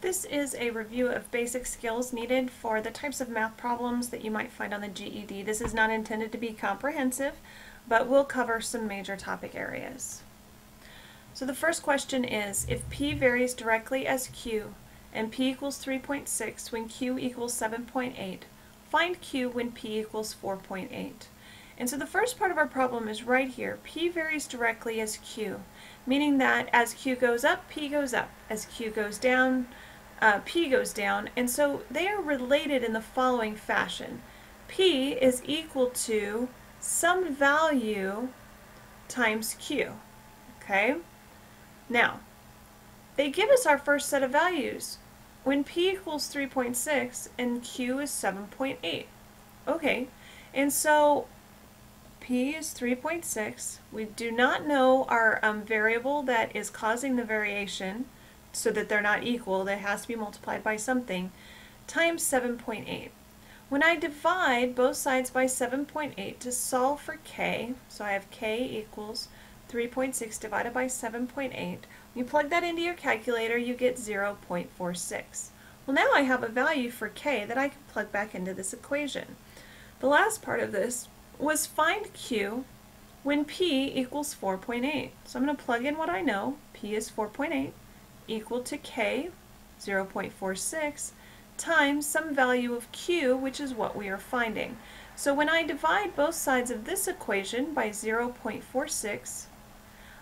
This is a review of basic skills needed for the types of math problems that you might find on the GED. This is not intended to be comprehensive, but we'll cover some major topic areas. So the first question is, if P varies directly as Q and P equals 3.6 when Q equals 7.8, find Q when P equals 4.8. And so the first part of our problem is right here. P varies directly as Q, meaning that as Q goes up, P goes up. As Q goes down, P goes down. And so they are related in the following fashion. P is equal to some value times Q. Okay? Now, they give us our first set of values when P equals 3.6 and Q is 7.8. Okay, and so P is 3.6. We do not know our variable that is causing the variation so that they're not equal. That has to be multiplied by something, times 7.8. When I divide both sides by 7.8 to solve for K, so I have K equals 3.6 divided by 7.8. You plug that into your calculator, you get 0.46. Well, now I have a value for K that I can plug back into this equation. The last part of this was find Q when P equals 4.8. So I'm going to plug in what I know. P is 4.8 equal to K, 0.46, times some value of Q, which is what we are finding. So when I divide both sides of this equation by 0.46,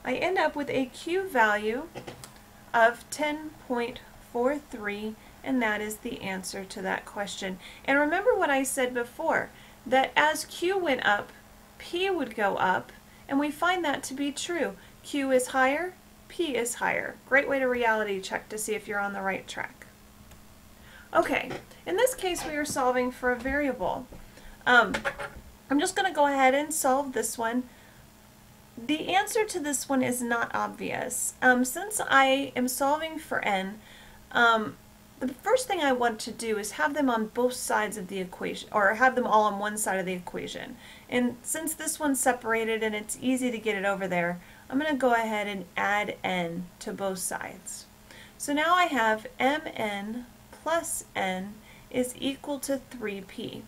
I end up with a Q value of 10.43, and that is the answer to that question. And remember what I said before, that as Q went up, P would go up, and we find that to be true. Q is higher, P is higher. Great way to reality check to see if you're on the right track. Okay, in this case we are solving for a variable. I'm just going to go ahead and solve this one. The answer to this one is not obvious. Since I am solving for n, the first thing I want to do is have them on both sides of the equation, or have them all on one side of the equation. And since this one's separated and it's easy to get it over there, I'm going to go ahead and add n to both sides. So now I have mn plus n is equal to 3p.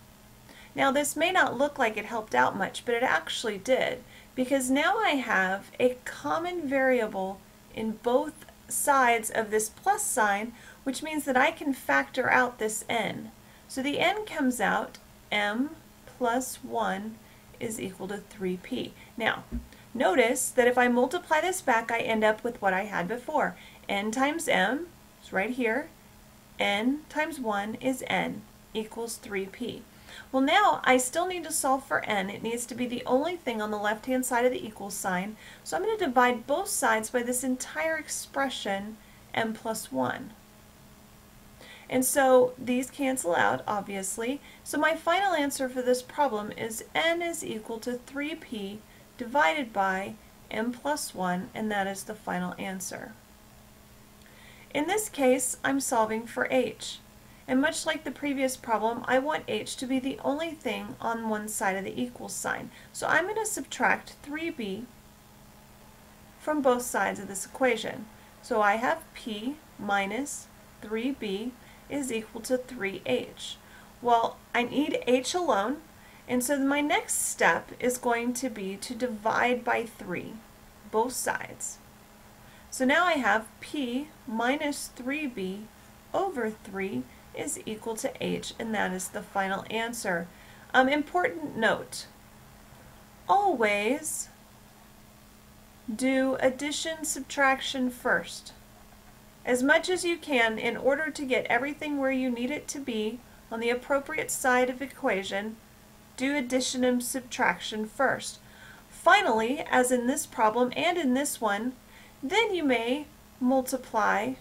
Now this may not look like it helped out much, but it actually did, because now I have a common variable in both sides of this plus sign, which means that I can factor out this n. So the n comes out, m plus 1 is equal to 3p. Now, notice that if I multiply this back, I end up with what I had before. N times m is right here. N times 1 is n equals 3p. Well, now I still need to solve for n. It needs to be the only thing on the left-hand side of the equal sign. So I'm going to divide both sides by this entire expression, m plus 1. And so these cancel out, obviously. So my final answer for this problem is n is equal to 3p divided by m plus 1, and that is the final answer. In this case, I'm solving for h. And much like the previous problem, I want h to be the only thing on one side of the equal sign. So I'm going to subtract 3b from both sides of this equation. So I have p minus 3b is equal to 3h. Well, I need h alone, and so my next step is going to be to divide by 3, both sides. So now I have p minus 3b over 3 is equal to h, and that is the final answer. Important note, always do addition subtraction first. As much as you can, in order to get everything where you need it to be on the appropriate side of the equation, do addition and subtraction first. Finally, as in this problem and in this one, then you may multiply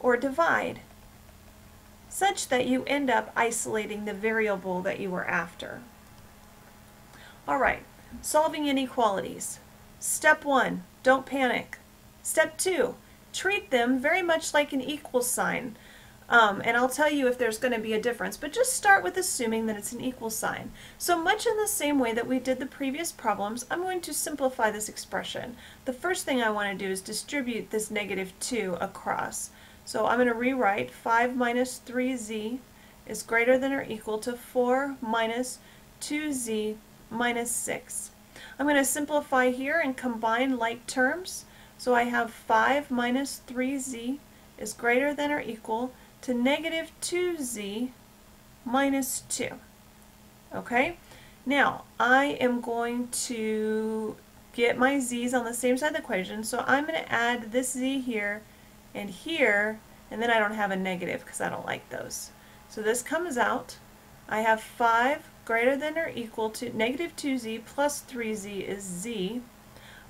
or divide, such that you end up isolating the variable that you were after. Alright, solving inequalities. Step 1, don't panic. Step 2, treat them very much like an equal sign. And I'll tell you if there's going to be a difference, but just start with assuming that it's an equal sign. So much in the same way that we did the previous problems, I'm going to simplify this expression. The first thing I want to do is distribute this -2 across. So I'm going to rewrite 5 minus 3z is greater than or equal to 4 minus 2z minus 6. I'm going to simplify here and combine like terms. So I have 5 minus 3z is greater than or equal to -2z minus 2. Okay? Now, I am going to get my z's on the same side of the equation, so I'm going to add this z here, and then I don't have a negative because I don't like those. So this comes out. I have 5 greater than or equal to -2z plus 3z is z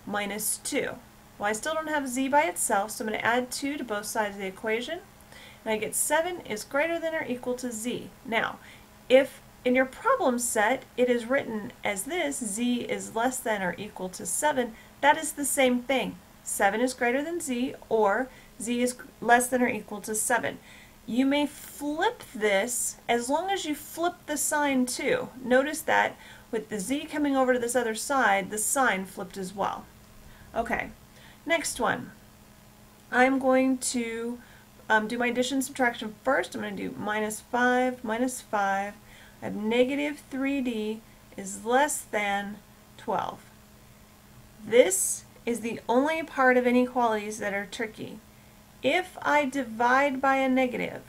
minus 2. Well, I still don't have z by itself, so I'm going to add 2 to both sides of the equation. And I get 7 is greater than or equal to z. Now, if in your problem set it is written as this, z is less than or equal to 7, that is the same thing. 7 is greater than z, or z is less than or equal to 7. You may flip this as long as you flip the sign too. Notice that with the z coming over to this other side, the sign flipped as well. Okay, next one. I'm going to do my addition and subtraction first. I'm going to do minus 5 minus 5. I have -3d is less than 12. This is the only part of inequalities that are tricky. If I divide by a negative,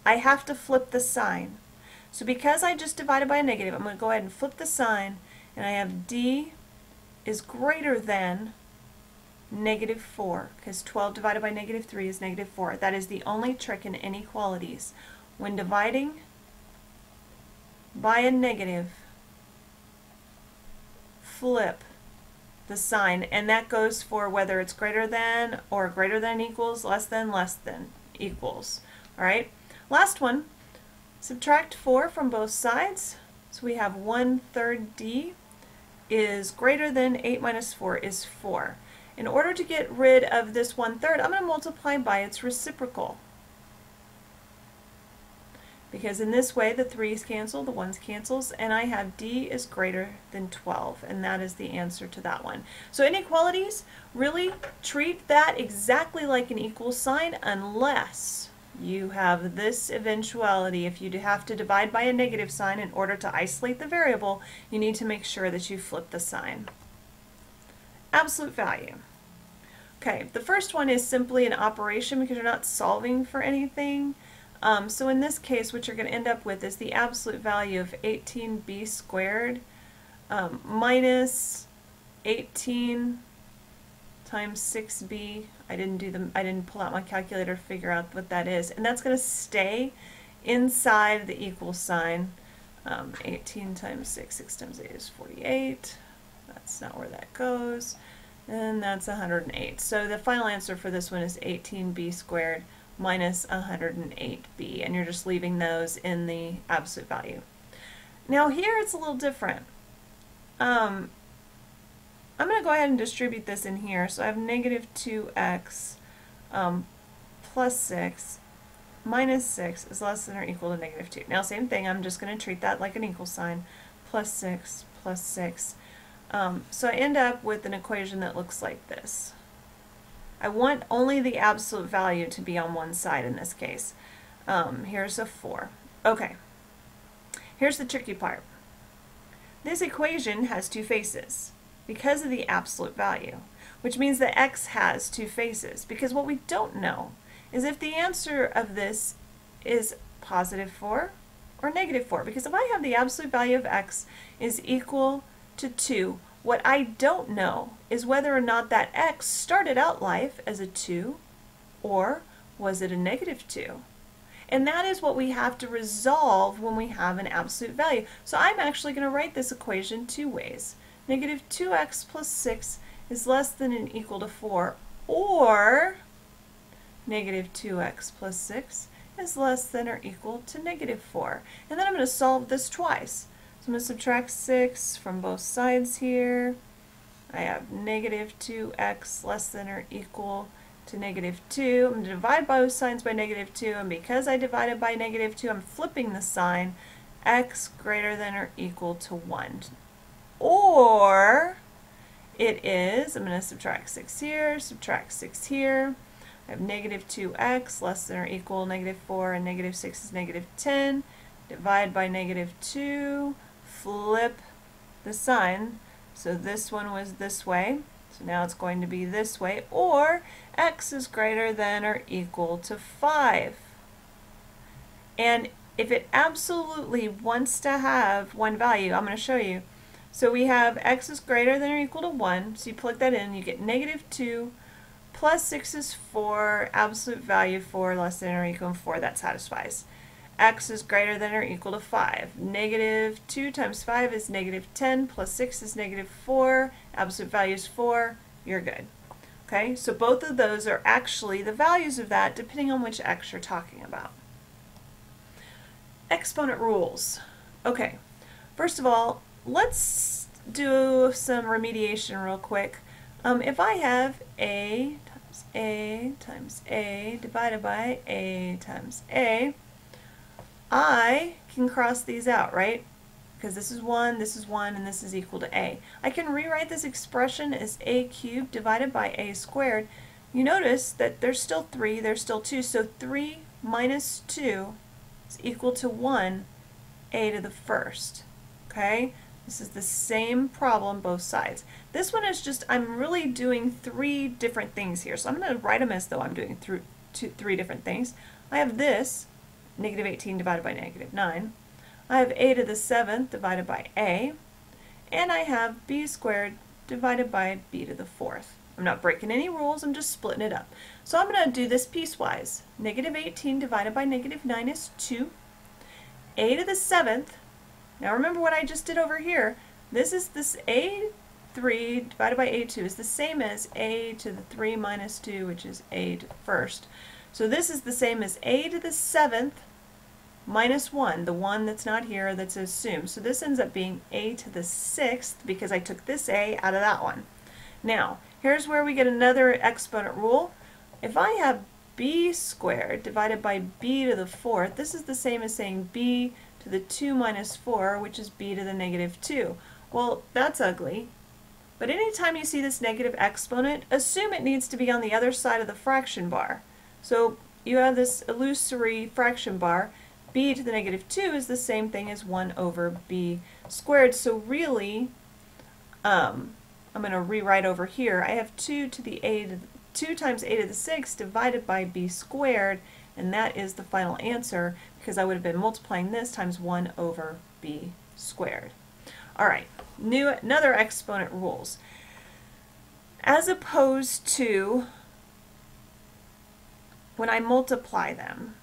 I have to flip the sign. So because I just divided by a negative, I'm going to go ahead and flip the sign, and I have d is greater than -4, because 12 divided by -3 is -4. That is the only trick in inequalities. When dividing by a negative, flip the sign, and that goes for whether it's greater than or greater than equals, less than equals. Alright, last one, subtract 4 from both sides. So we have 1/3 d is greater than 8 minus 4 is 4. In order to get rid of this 1/3, I'm going to multiply by its reciprocal. Because in this way the 3's cancel, the 1's cancels, and I have d is greater than 12, and that is the answer to that one. So inequalities, really treat that exactly like an equal sign unless you have this eventuality. If you have to divide by a negative sign in order to isolate the variable, you need to make sure that you flip the sign. Absolute value. Okay, the first one is simply an operation because you're not solving for anything. So in this case, what you're going to end up with is the absolute value of 18b squared minus 18 times 6b. I didn't pull out my calculator to figure out what that is, and that's going to stay inside the equal sign. 18 times 6 times 8 is 48. That's not where that goes. And that's 108. So the final answer for this one is 18b squared minus 108b, and you're just leaving those in the absolute value. Now here it's a little different. I'm going to go ahead and distribute this in here. So I have -2x plus 6 minus 6 is less than or equal to -2. Now same thing, I'm just going to treat that like an equal sign. Plus 6 plus 6. So I end up with an equation that looks like this. I want only the absolute value to be on one side in this case. Here's a 4. Okay, here's the tricky part. This equation has two faces because of the absolute value, which means that x has two faces, because what we don't know is if the answer of this is +4 or -4, because if I have the absolute value of x is equal to 2, what I don't know is whether or not that x started out life as a 2 or was it a -2. And that is what we have to resolve when we have an absolute value. So I'm actually going to write this equation two ways. -2x plus 6 is less than or equal to 4, or -2x plus 6 is less than or equal to -4. And then I'm going to solve this twice. So I'm going to subtract 6 from both sides here. I have -2x less than or equal to negative 2. I'm going to divide both signs by negative 2, and because I divided by negative 2, I'm flipping the sign, x greater than or equal to 1. Or it is, I'm going to subtract 6 here, subtract 6 here. I have negative 2x less than or equal negative 4, and negative 6 is negative 10. Divide by negative 2, flip the sign. So this one was this way. So now it's going to be this way, or x is greater than or equal to 5. And if it absolutely wants to have one value, I'm going to show you. So we have x is greater than or equal to 1, so you plug that in, you get negative 2, plus 6 is 4, absolute value 4, less than or equal to 4, that satisfies. X is greater than or equal to 5. Negative 2 times 5 is negative 10, plus 6 is negative 4, absolute value is 4, you're good. Okay, so both of those are actually the values of that depending on which x you're talking about. Exponent rules. Okay, first of all, let's do some remediation real quick. If I have a times a divided by a times a, I can cross these out, right? Because this is 1, and this is equal to a. I can rewrite this expression as a cubed divided by a squared. You notice that there's still 3, there's still 2, so 3 minus 2 is equal to 1, a to the first. Okay? This is the same problem both sides. This one is just, I'm really doing 3 different things here. So I'm going to write them as though I'm doing 3 different things. I have this, negative 18 divided by negative 9. I have a to the 7th divided by a. And I have b squared divided by b to the 4th. I'm not breaking any rules, I'm just splitting it up. So I'm going to do this piecewise. Negative 18 divided by negative 9 is 2. A to the 7th. Now remember what I just did over here. This a3 divided by a2 is the same as a to the 3 minus 2, which is a to the first. So this is the same as a to the 7th minus 1, the one that's not here that's assumed. So this ends up being a to the 6th because I took this a out of that one. Now, here's where we get another exponent rule. If I have b squared divided by b to the 4th, this is the same as saying b to the 2 minus 4, which is b to the negative 2. Well, that's ugly. But anytime you see this negative exponent, assume it needs to be on the other side of the fraction bar. So you have this illusory fraction bar. B to the negative 2 is the same thing as 1 over b squared. So really, I'm going to rewrite over here. I have 2 times a to the 6th divided by b squared, and that is the final answer because I would have been multiplying this times 1 over b squared. Alright, another exponent rules. As opposed to when I multiply them,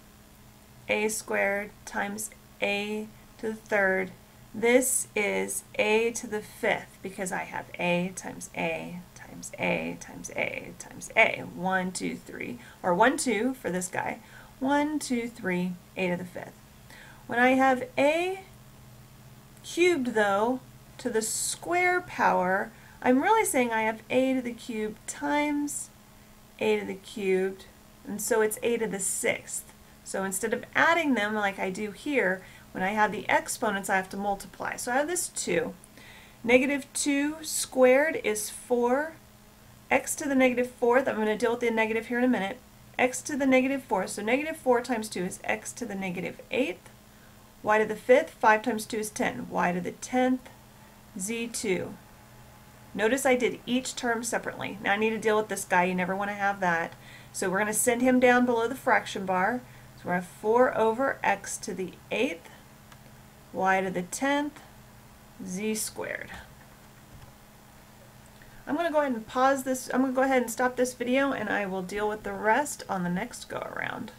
a squared times a to the 3rd, this is a to the 5th because I have a times a times a times a times a. 1, 2, 3, or 1, 2 for this guy. 1, 2, 3, a to the 5th. When I have a cubed, though, to the square power, I'm really saying I have a to the cubed times a to the cubed, and so it's a to the 6th. So instead of adding them like I do here, when I have the exponents I have to multiply. So I have this 2. Negative 2 squared is 4. X to the negative 4th, I'm going to deal with the negative here in a minute. X to the negative 4th, so negative 4 times 2 is x to the negative 8th. Y to the 5th, 5 times 2 is 10. Y to the 10th, z2. Notice I did each term separately. Now I need to deal with this guy, you never want to have that. So we're going to send him down below the fraction bar. So we have 4 over x to the 8th, y to the 10th, z squared. I'm going to go ahead and pause this. I'm going to go ahead and stop this video and I will deal with the rest on the next go around.